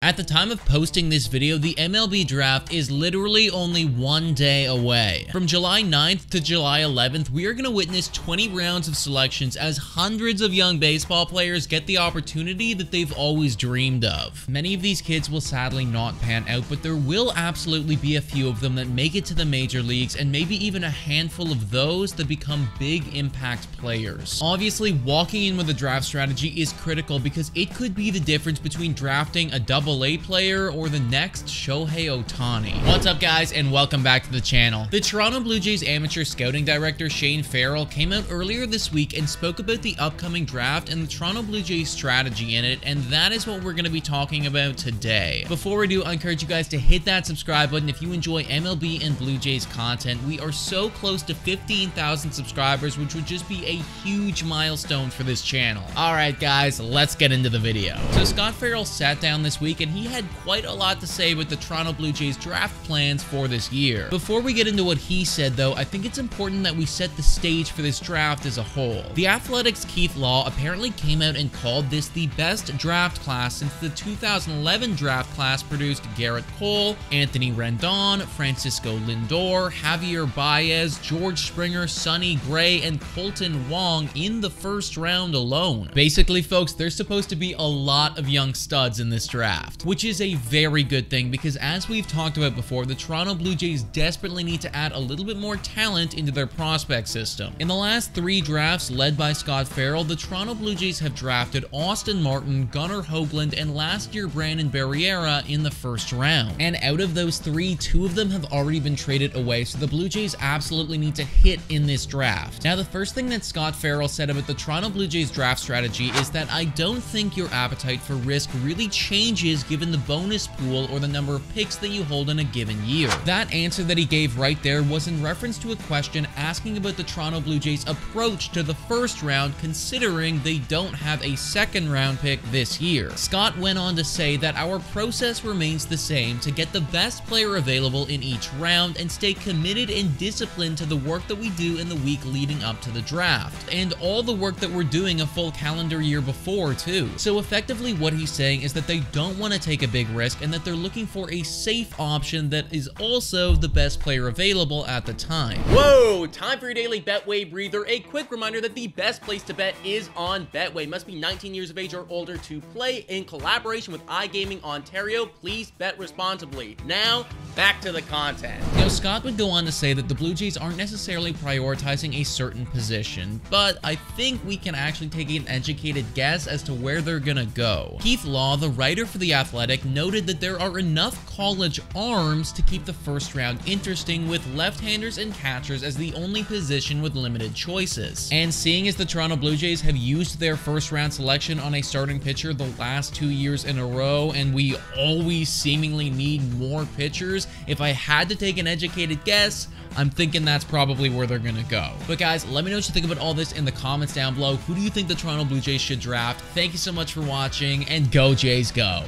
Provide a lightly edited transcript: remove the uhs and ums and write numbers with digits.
At the time of posting this video, the MLB draft is literally only 1 day away. From July 9th to July 11th, we are going to witness 20 rounds of selections as hundreds of young baseball players get the opportunity that they've always dreamed of. Many of these kids will sadly not pan out, but there will absolutely be a few of them that make it to the major leagues, and maybe even a handful of those that become big impact players. Obviously, walking in with a draft strategy is critical because it could be the difference between drafting a AA player or the next Shohei Ohtani. What's up, guys, and welcome back to the channel. The Toronto Blue Jays amateur scouting director Shane Farrell came out earlier this week and spoke about the upcoming draft and the Toronto Blue Jays strategy in it, and that is what we're going to be talking about today. Before we do, I encourage you guys to hit that subscribe button if you enjoy MLB and Blue Jays content. We are so close to 15,000 subscribers, which would just be a huge milestone for this channel. Alright guys, let's get into the video. So Scott Farrell sat down this week and he had quite a lot to say with the Toronto Blue Jays draft plans for this year. Before we get into what he said though, I think it's important that we set the stage for this draft as a whole. The Athletic's Keith Law apparently came out and called this the best draft class since the 2011 draft class produced Garrett Cole, Anthony Rendon, Francisco Lindor, Javier Baez, George Springer, Sonny Gray, and Colton Wong in the first round alone. Basically, folks, there's supposed to be a lot of young studs in this draft, which is a very good thing because as we've talked about before, the Toronto Blue Jays desperately need to add a little bit more talent into their prospect system. In the last 3 drafts led by Scott Farrell, the Toronto Blue Jays have drafted Austin Martin, Gunnar Hoagland, and last year Brandon Barriera in the first round. And out of those 3, 2 of them have already been traded away, so the Blue Jays absolutely need to hit in this draft. Now, the first thing that Scott Farrell said about the Toronto Blue Jays draft strategy is that I don't think your appetite for risk really changes given the bonus pool or the number of picks that you hold in a given year. That answer that he gave right there was in reference to a question asking about the Toronto Blue Jays' approach to the first round considering they don't have a second round pick this year. Scott went on to say that our process remains the same to get the best player available in each round and stay committed and disciplined to the work that we do in the week leading up to the draft, and all the work that we're doing a full calendar year before too. So effectively what he's saying is that they don't want to take a big risk and that they're looking for a safe option that is also the best player available at the time. Whoa, time for your daily Betway Breather. A quick reminder that the best place to bet is on Betway. Must be 19 years of age or older to play. In collaboration with iGaming Ontario, please bet responsibly. Now, back to the content. Now, Scott would go on to say that the Blue Jays aren't necessarily prioritizing a certain position, but I think we can actually take an educated guess as to where they're gonna go. Keith Law, the writer for The Athletic, noted that there are enough college arms to keep the first round interesting, with left-handers and catchers as the only position with limited choices. And seeing as the Toronto Blue Jays have used their first round selection on a starting pitcher the last 2 years in a row, and we always seemingly need more pitchers, if I had to take an educated guess, I'm thinking that's probably where they're gonna go. But guys, let me know what you think about all this in the comments down below. Who do you think the Toronto Blue Jays should draft? Thank you so much for watching, and go Jays go!